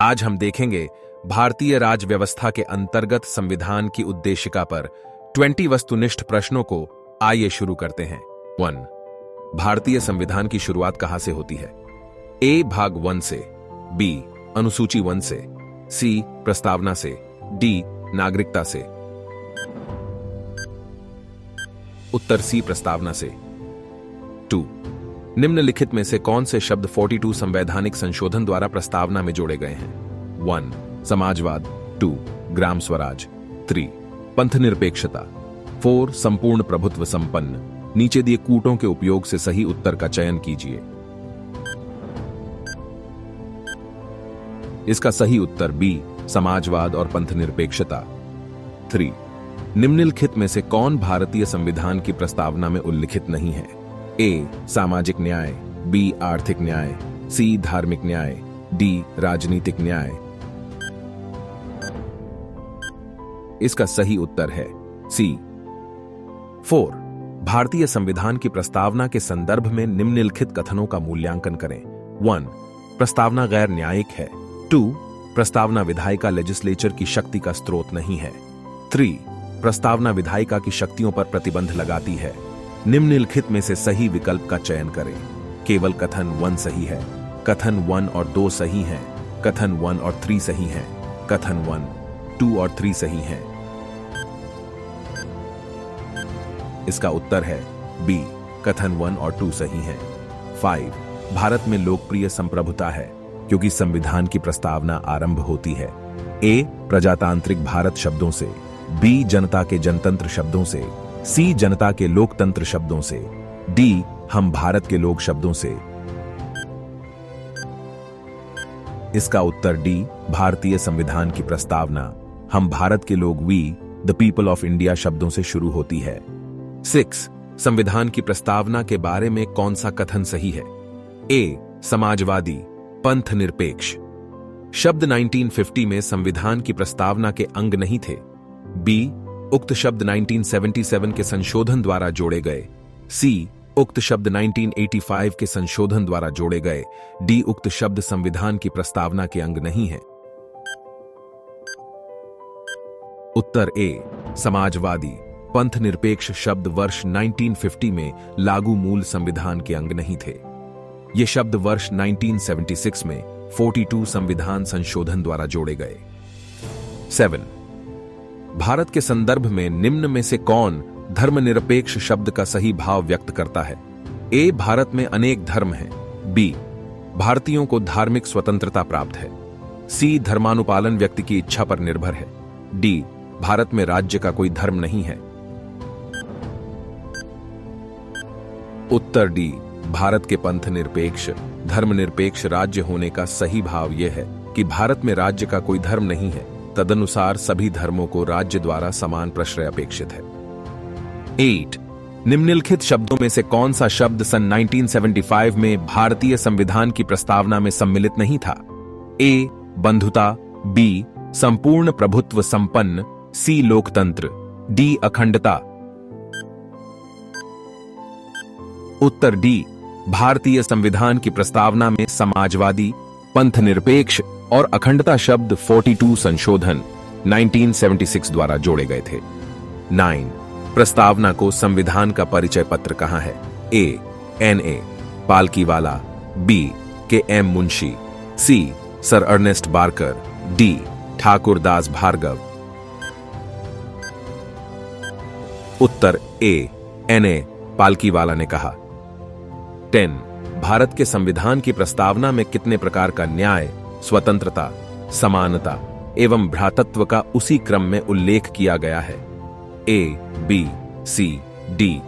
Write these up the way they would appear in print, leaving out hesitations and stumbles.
आज हम देखेंगे भारतीय राज्य व्यवस्था के अंतर्गत संविधान की उद्देशिका पर 20 वस्तुनिष्ठ प्रश्नों को। आइए शुरू करते हैं। 1. भारतीय संविधान की शुरुआत कहां से होती है? ए. भाग 1 से, बी. अनुसूची 1 से, सी. प्रस्तावना से, डी. नागरिकता से। उत्तर सी. प्रस्तावना से। 2. निम्नलिखित में से कौन से शब्द 42 संवैधानिक संशोधन द्वारा प्रस्तावना में जोड़े गए हैं? 1. समाजवाद, 2. ग्राम स्वराज, 3. पंथनिरपेक्षता, 4. संपूर्ण प्रभुत्व संपन्न। नीचे दिए कूटों के उपयोग से सही उत्तर का चयन कीजिए। इसका सही उत्तर बी. समाजवाद और पंथनिरपेक्षता। 3. निम्नलिखित में से कौन भारतीय संविधान की प्रस्तावना में उल्लिखित नहीं है? ए. सामाजिक न्याय, बी. आर्थिक न्याय, सी. धार्मिक न्याय, डी. राजनीतिक न्याय। इसका सही उत्तर है सी. 4. भारतीय संविधान की प्रस्तावना के संदर्भ में निम्नलिखित कथनों का मूल्यांकन करें। 1. प्रस्तावना गैर न्यायिक है। 2. प्रस्तावना विधायिका लेजिस्लेचर की शक्ति का स्रोत नहीं है। 3. प्रस्तावना विधायिका की शक्तियों पर प्रतिबंध लगाती है। निम्नलिखित में से सही विकल्प का चयन करें। केवल कथन 1 सही है, कथन 1 और 2 सही हैं, कथन 1 और 3 सही हैं, कथन 1, 2 और 3 सही हैं। इसका उत्तर है बी. कथन 1 और 2 सही हैं। 5. भारत में लोकप्रिय संप्रभुता है क्योंकि संविधान की प्रस्तावना आरंभ होती है ए. प्रजातांत्रिक भारत शब्दों से, बी. जनता के जनतंत्र शब्दों से, सी. जनता के लोकतंत्र शब्दों से, डी. हम भारत के लोग शब्दों से। इसका उत्तर डी. भारतीय संविधान की प्रस्तावना हम भारत के लोग, we the people of India शब्दों से शुरू होती है। 6. संविधान की प्रस्तावना के बारे में कौन सा कथन सही है? ए. समाजवादी, पंथ निरपेक्ष। शब्द 1950 में संविधान की प्रस्तावना के अंग नहीं थे। बी. उक्त शब्द 1977 के संशोधन द्वारा जोड़े गए। सी. उक्त शब्द 1985 के संशोधन द्वारा जोड़े गए। डी. उक्त शब्द संविधान की प्रस्तावना के अंग नहीं है। उत्तर ए. समाजवादी, पंथ निरपेक्ष शब्द वर्ष 1950 में लागू मूल संविधान के अंग नहीं थे। ये शब्द वर्ष 1976 में 42 संविधान संशोधन द्वारा जोड़े गए। 7. भारत के संदर्भ में निम्न में से कौन धर्मनिरपेक्ष शब्द का सही भाव व्यक्त करता है? ए. भारत में अनेक धर्म हैं, बी. भारतीयों को धार्मिक स्वतंत्रता प्राप्त है, सी. धर्मानुपालन व्यक्ति की इच्छा पर निर्भर है, डी. भारत में राज्य का कोई धर्म नहीं है। उत्तर डी. भारत के पंथ निरपेक्ष धर्मनिरपेक्ष राज्य होने का सही भाव यह है कि भारत में राज्य का कोई धर्म नहीं है, तदनुसार सभी धर्मों को राज्य द्वारा समान प्रश्रय अपेक्षित है। 8. निम्नलिखित शब्दों में से कौन सा शब्द सन 1975 में भारतीय संविधान की प्रस्तावना में सम्मिलित नहीं था? ए. बंधुता, बी. संपूर्ण प्रभुत्व संपन्न, सी. लोकतंत्र, डी. अखंडता। उत्तर डी. भारतीय संविधान की प्रस्तावना में समाजवादी, पंथ निरपेक्ष और अखंडता शब्द 42 संशोधन 1976 द्वारा जोड़े गए थे। 9. प्रस्तावना को संविधान का परिचय पत्र कहां है? A. N.A. Palkhivala, B. K.M. Munshi, C. Sir Ernest Barker, D. Thakur Das Bhargava. उत्तर ए. N.A. पालकीवाला ने कहा। 10. भारत के संविधान की प्रस्तावना में कितने प्रकार का न्याय, स्वतंत्रता, समानता एवं भ्रातृत्व का उसी क्रम में उल्लेख किया गया है? ए. बी. सी. डी।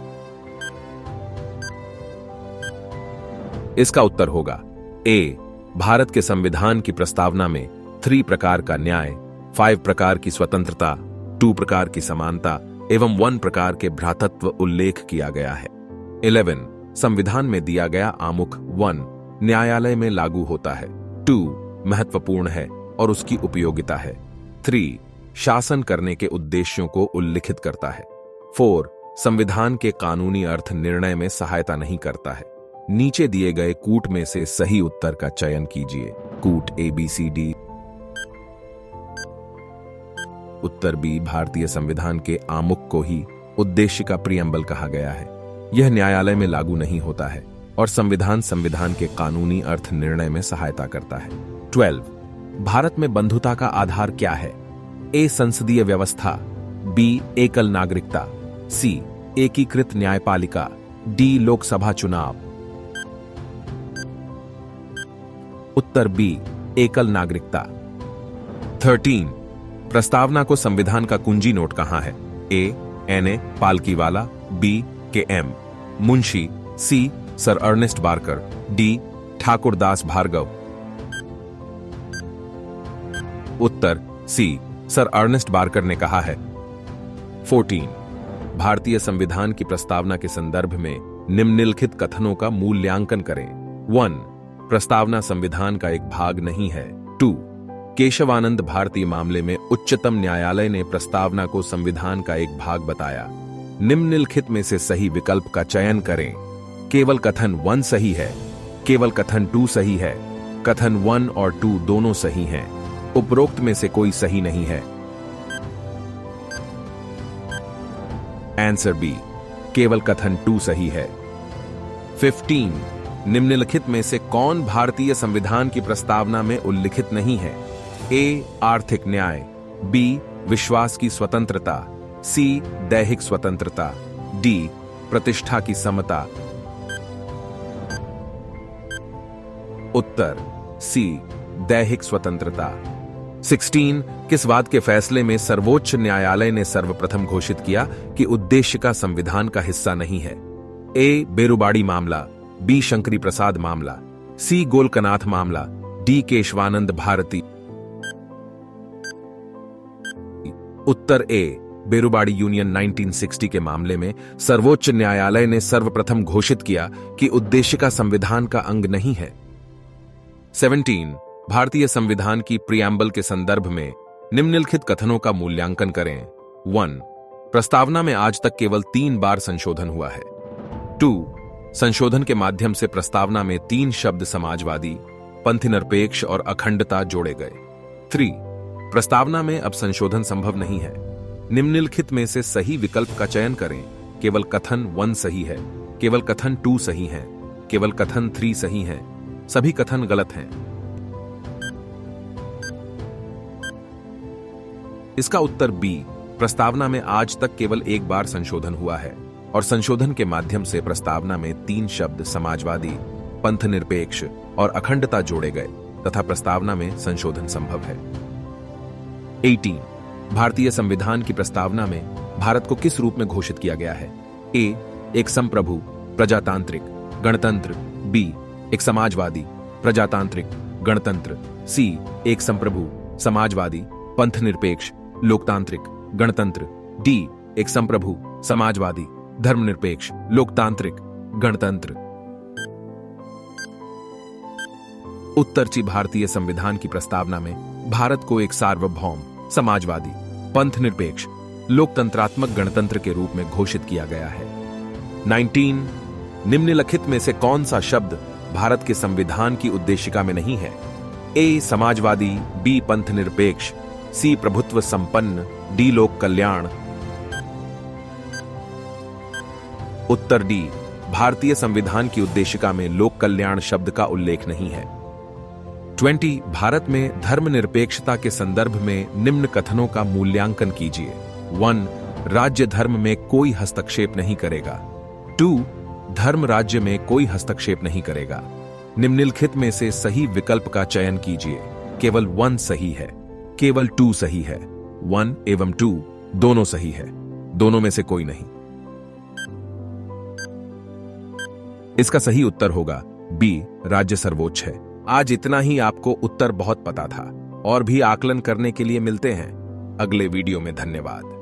इसका उत्तर होगा ए. भारत के संविधान की प्रस्तावना में 3 प्रकार का न्याय, 5 प्रकार की स्वतंत्रता, 2 प्रकार की समानता एवं 1 प्रकार के भ्रातृत्व उल्लेख किया गया है। 11. संविधान में दिया गया आमुख 1 न्यायालय में लागू होता है। 2 महत्वपूर्ण है और उसकी उपयोगिता है। 3 शासन करने के उद्देश्यों को उल्लिखित करता है। 4 संविधान के कानूनी अर्थ निर्णय में सहायता नहीं करता है। नीचे दिए गए कूट में से सही उत्तर का चयन कीजिए। कूट ABCD उत्तर बी, भारतीय संविधान के आमुख को ही उद्देश्य का प्रीएम्बल कहा गया है। यह न्यायालय में लागू नहीं होता है और संविधान के कानूनी अर्थ निर्णय में सहायता करता है। 12 भारत में बंधुता का आधार क्या है? ए, संसदीय व्यवस्था, बी, एकल नागरिकता, सी, एकीकृत न्यायपालिका, डी, लोकसभा चुनाव। उत्तर बी, एकल नागरिकता। 13 प्रस्तावना को संविधान का कुंजी नोट कहां है? A, NA Palkhivala, B, K M Munshi, C, sir Ernest Barker, D, Thakurdas Bhargava. उत्तर सी, सर अर्नेस्ट बारकर ने कहा है। 14 भारतीय संविधान की प्रस्तावना के संदर्भ में निम्नलिखित कथनों का मूल्यांकन करें। 1 प्रस्तावना संविधान का एक भाग नहीं है। 2 केशवानंद भारती मामले में उच्चतम न्यायालय ने प्रस्तावना को संविधान का एक भाग बताया। निम्नलिखित में से सही विकल्प का चयन करें। केवल कथन 1 सही है, केवल कथन 2 सही है, कथन 1 और 2 दोनों सही हैं, उपरोक्त में से कोई सही नहीं है। आंसर बी, केवल कथन 2 सही है। 15 निम्नलिखित में से कौन भारतीय संविधान की प्रस्तावना में उल्लिखित नहीं है? ए, आर्थिक न्याय, बी, विश्वास की स्वतंत्रता, सी, दैहिक स्वतंत्रता, डी, प्रतिष्ठा की समता। उत्तर सी, दैहिक स्वतंत्रता। 16 किस बात के फैसले में सर्वोच्च न्यायालय ने सर्वप्रथम घोषित किया कि उद्देश्य का संविधान का हिस्सा नहीं है? ए, बेरुबाड़ी मामला, बी, शंकरी प्रसाद मामला, सी, गोलकनाथ मामला, डी, केशवानंद भारती। उत्तर ए, बेरुबाड़ी यूनियन 1960 के मामले में सर्वोच्च न्यायालय ने सर्वप्रथम घोषित किया कि उद्देश्य का संविधान का अंग नहीं है। 17 भारतीय संविधान की प्रीएम्बल के संदर्भ में निम्नलिखित कथनों का मूल्यांकन करें। 1 प्रस्तावना में आज तक केवल 3 बार संशोधन हुआ है। 2 संशोधन के माध्यम से प्रस्तावना में 3 शब्द समाजवादी, पंथनिरपेक्ष और अखंडता जोड़े गए। 3 प्रस्तावना में अब संशोधन संभव नहीं है। निम्नलिखित में से सही विकल्प का चयन करें। केवल कथन 1 सही है, केवल कथन 2 सही है, केवल कथन 3 सही है, सभी कथन गलत हैं। इसका उत्तर बी, प्रस्तावना में आज तक केवल 1 बार संशोधन हुआ है और संशोधन के माध्यम से प्रस्तावना में 3 शब्द समाजवादी, पंथनिरपेक्ष और अखंडता जोड़े गए तथा प्रस्तावना में संशोधन संभव है। 18 भारतीय संविधान की प्रस्तावना में भारत को किस रूप में घोषित किया गया है? ए, एक संप्रभु, प्रजातांत्रिक, गणतंत्र, बी, एक समाजवादी, प्रजातांत्रिक, गणतंत्र, सी, एक संप्रभु, समाजवादी, पंथनिरपेक्ष, लोकतांत्रिक, गणतंत्र, डी, एक संप्रभु, समाजवादी, धर्मनिरपेक्ष, लोकतांत्रिक, गणतंत्र। उत्तर ची भारतीय संविधान की प्रस्तावना में भारत को एक सार्वभौम, समाजवादी, पंथनिरपेक्ष, लोकतंत्रात्मक गणतंत्र के रूप में घोषित किया गया है। 19 निम्नलिखित में से कौन सा शब्द भारत के संविधान की उद्देशिका में नहीं है? ए, समाजवादी, बी, पंथनिरपेक्ष, सी, प्रभुत्व संपन्न, डी, लोक कल्याण। उत्तर डी, भारतीय संविधान की उद्देशिका में लोक कल्याण शब्द का उल्लेख नहीं है। 20 भारत में धर्मनिरपेक्षता के संदर्भ में निम्न कथनों का मूल्यांकन कीजिए। 1 राज्य धर्म में कोई हस्तक्षेप नहीं करेगा। 2 धर्म राज्य में कोई हस्तक्षेप नहीं करेगा। निम्नलिखित में से सही विकल्प का चयन कीजिए। केवल 1 सही है, केवल 2 सही है, 1 एवं 2 दोनों सही है, दोनों में से कोई नहीं। इसका सही उत्तर होगा बी, राज्य सर्वोच्च है। आज इतना ही। आपको उत्तर बहुत पता था और भी आकलन करने के लिए मिलते हैं अगले वीडियो में। धन्यवाद।